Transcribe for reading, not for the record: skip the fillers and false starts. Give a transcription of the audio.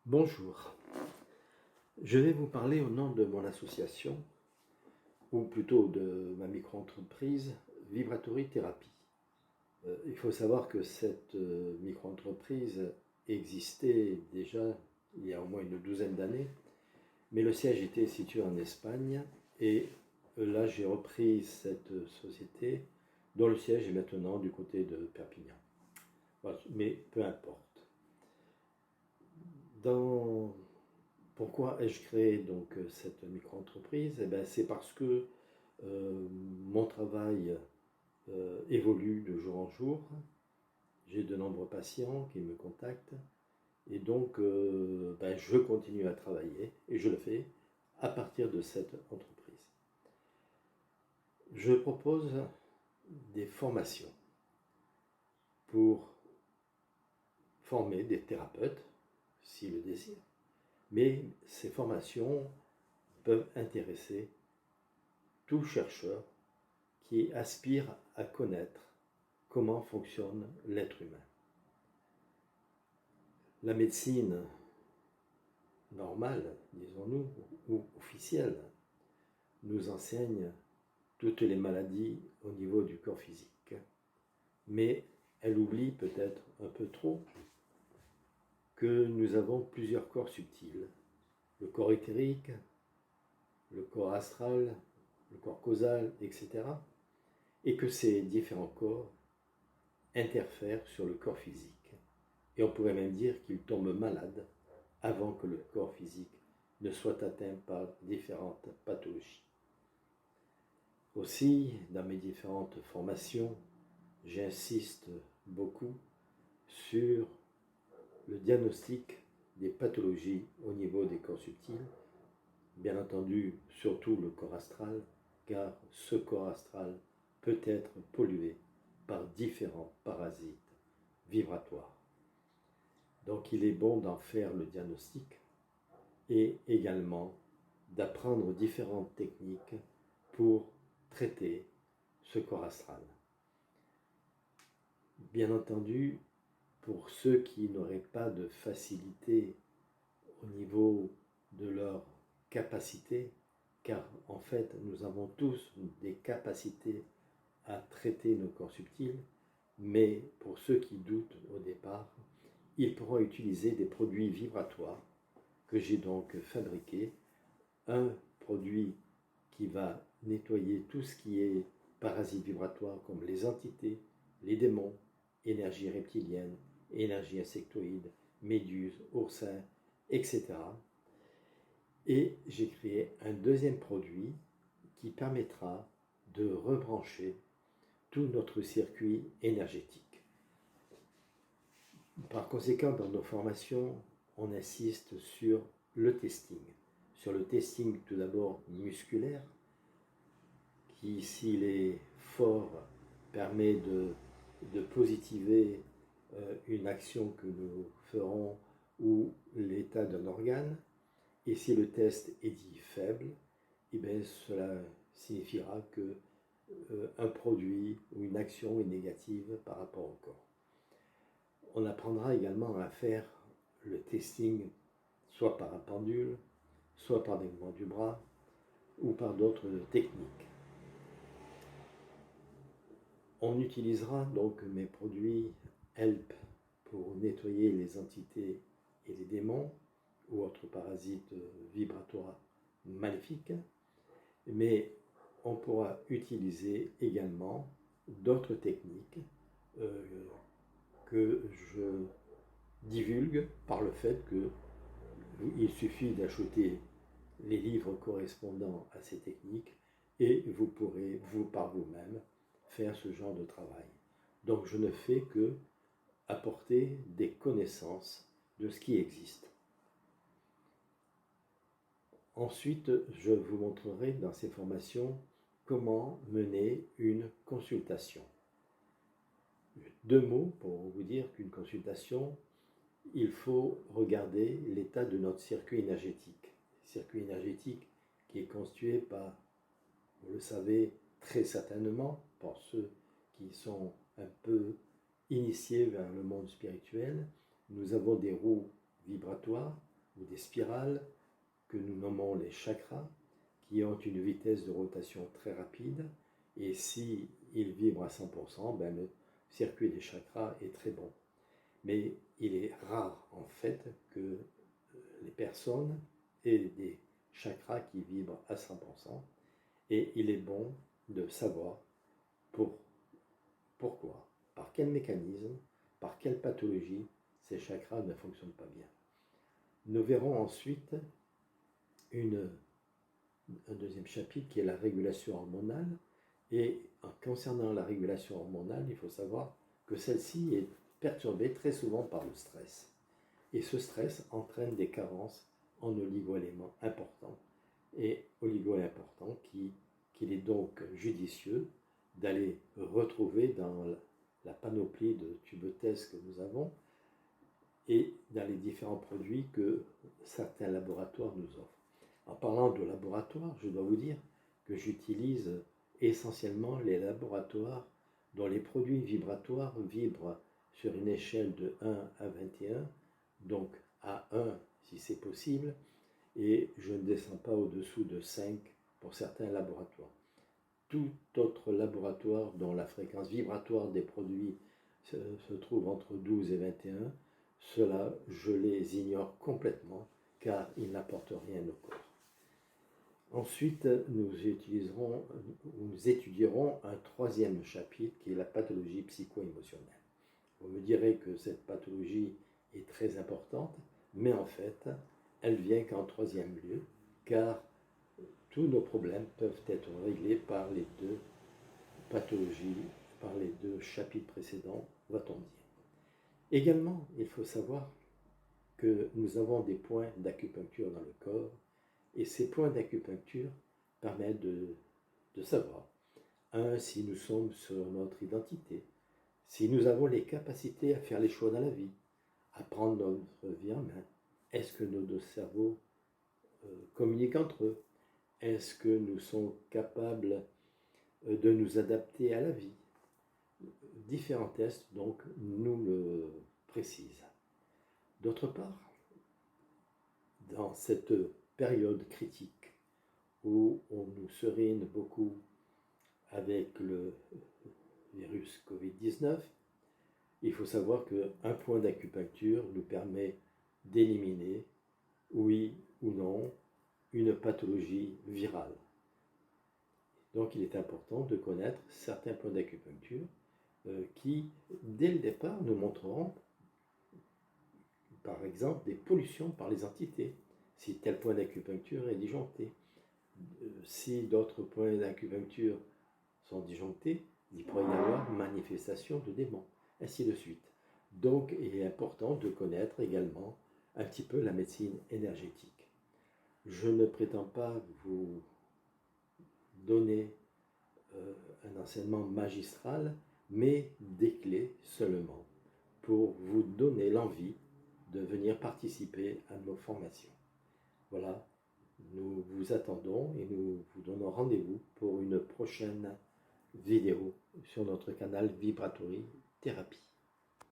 Bonjour, je vais vous parler au nom de mon association, ou plutôt de ma micro-entreprise Vibratory Thérapie. Il faut savoir que cette micro-entreprise existait déjà il y a au moins une douzaine d'années, mais le siège était situé en Espagne et là j'ai repris cette société dont le siège est maintenant du côté de Perpignan. Voilà, mais peu importe. Pourquoi ai-je créé donc cette micro-entreprise? C'est parce que mon travail évolue de jour en jour. J'ai de nombreux patients qui me contactent et donc je continue à travailler et je le fais à partir de cette entreprise. Je propose des formations pour former des thérapeutes s'ils le désirent, mais ces formations peuvent intéresser tout chercheur qui aspire à connaître comment fonctionne l'être humain. La médecine normale, disons-nous, ou officielle, nous enseigne toutes les maladies au niveau du corps physique. Mais elle oublie peut-être un peu trop que nous avons plusieurs corps subtils. Le corps éthérique, le corps astral, le corps causal, etc. Et que ces différents corps interfèrent sur le corps physique. Et on pourrait même dire qu'ils tombent malades avant que le corps physique ne soit atteint par différentes pathologies. Aussi, dans mes différentes formations, j'insiste beaucoup sur le diagnostic des pathologies au niveau des corps subtils, bien entendu surtout le corps astral, car ce corps astral peut être pollué par différents parasites vibratoires. Donc il est bon d'en faire le diagnostic et également d'apprendre différentes techniques pour traiter ce corps astral. Bien entendu, pour ceux qui n'auraient pas de facilité au niveau de leur capacité, car en fait nous avons tous des capacités à traiter nos corps subtils, mais pour ceux qui doutent au départ, ils pourront utiliser des produits vibratoires que j'ai donc fabriqués. Un produit qui va nettoyer tout ce qui est parasites vibratoires comme les entités, les démons, énergie reptilienne, énergie insectoïde, méduses, oursins, etc. Et j'ai créé un deuxième produit qui permettra de rebrancher tout notre circuit énergétique. Par conséquent, dans nos formations, on insiste sur le testing. Sur le testing tout d'abord musculaire, qui s'il est fort permet de positiver une action que nous ferons ou l'état d'un organe. Et si le test est dit faible, eh bien cela signifiera que un produit ou une action est négative par rapport au corps. On apprendra également à faire le testing soit par un pendule, soit par des mouvements du bras ou par d'autres techniques. On utilisera donc mes produits HELP pour nettoyer les entités et les démons ou autres parasites vibratoires maléfiques, mais on pourra utiliser également d'autres techniques que je divulgue par le fait qu'il suffit d'acheter les livres correspondant à ces techniques et vous pourrez, vous par vous-même, faire ce genre de travail. Donc je ne fais que apporter des connaissances de ce qui existe. Ensuite, je vous montrerai dans ces formations comment mener une consultation. Deux mots pour vous dire qu'une consultation, il faut regarder l'état de notre circuit énergétique. Circuit énergétique qui est constitué par, vous le savez très certainement, par ceux qui sont un peu initiés vers le monde spirituel, nous avons des roues vibratoires ou des spirales que nous nommons les chakras, qui ont une vitesse de rotation très rapide, et si ils vibrent à 100%, ben le circuit des chakras est très bon. Mais il est rare en fait que les personnes aient des chakras qui vibrent à 100%, et il est bon de savoir pourquoi, par quel mécanisme, par quelle pathologie ces chakras ne fonctionnent pas bien. Nous verrons ensuite un deuxième chapitre qui est la régulation hormonale. Et concernant la régulation hormonale, il faut savoir que celle-ci est perturbée très souvent par le stress. Et ce stress entraîne des carences en oligo-éléments importants. Et oligo-éléments importants qu'il est donc judicieux d'aller retrouver dans la panoplie de tubes que nous avons et dans les différents produits que certains laboratoires nous offrent. En parlant de laboratoire, je dois vous dire que j'utilise essentiellement les laboratoires dont les produits vibratoires vibrent sur une échelle de 1 à 21, donc à 1 si c'est possible, et je ne descends pas au-dessous de 5 pour certains laboratoires. Tout autre laboratoire dont la fréquence vibratoire des produits se trouve entre 12 et 21, cela je les ignore complètement car ils n'apportent rien au corps. Ensuite, nous étudierons un troisième chapitre qui est la pathologie psycho-émotionnelle. Vous me direz que cette pathologie est très importante, mais en fait, elle vient qu'en troisième lieu, car tous nos problèmes peuvent être réglés par les deux pathologies, par les deux chapitres précédents, va-t-on dire. Également, il faut savoir que nous avons des points d'acupuncture dans le corps, et ces points d'acupuncture permettent de savoir, si nous sommes sur notre identité, si nous avons les capacités à faire les choix dans la vie, à prendre notre vie en main. Est-ce que nos deux cerveaux communiquent entre eux? Est-ce que nous sommes capables de nous adapter à la vie? Différents tests, donc, nous le précisent. D'autre part, dans cette période critique où on nous serine beaucoup avec le virus Covid-19, il faut savoir qu'un point d'acupuncture nous permet d'éliminer, oui ou non, une pathologie virale. Donc il est important de connaître certains points d'acupuncture qui, dès le départ, nous montreront, par exemple, des pollutions par les entités, si tel point d'acupuncture est disjoncté. Si d'autres points d'acupuncture sont disjonctés, il pourrait y avoir manifestation de démons, ainsi de suite. Donc il est important de connaître également un petit peu la médecine énergétique. Je ne prétends pas vous donner un enseignement magistral, mais des clés seulement pour vous donner l'envie de venir participer à nos formations. Voilà, nous vous attendons et nous vous donnons rendez-vous pour une prochaine vidéo sur notre canal Vibratory Thérapie.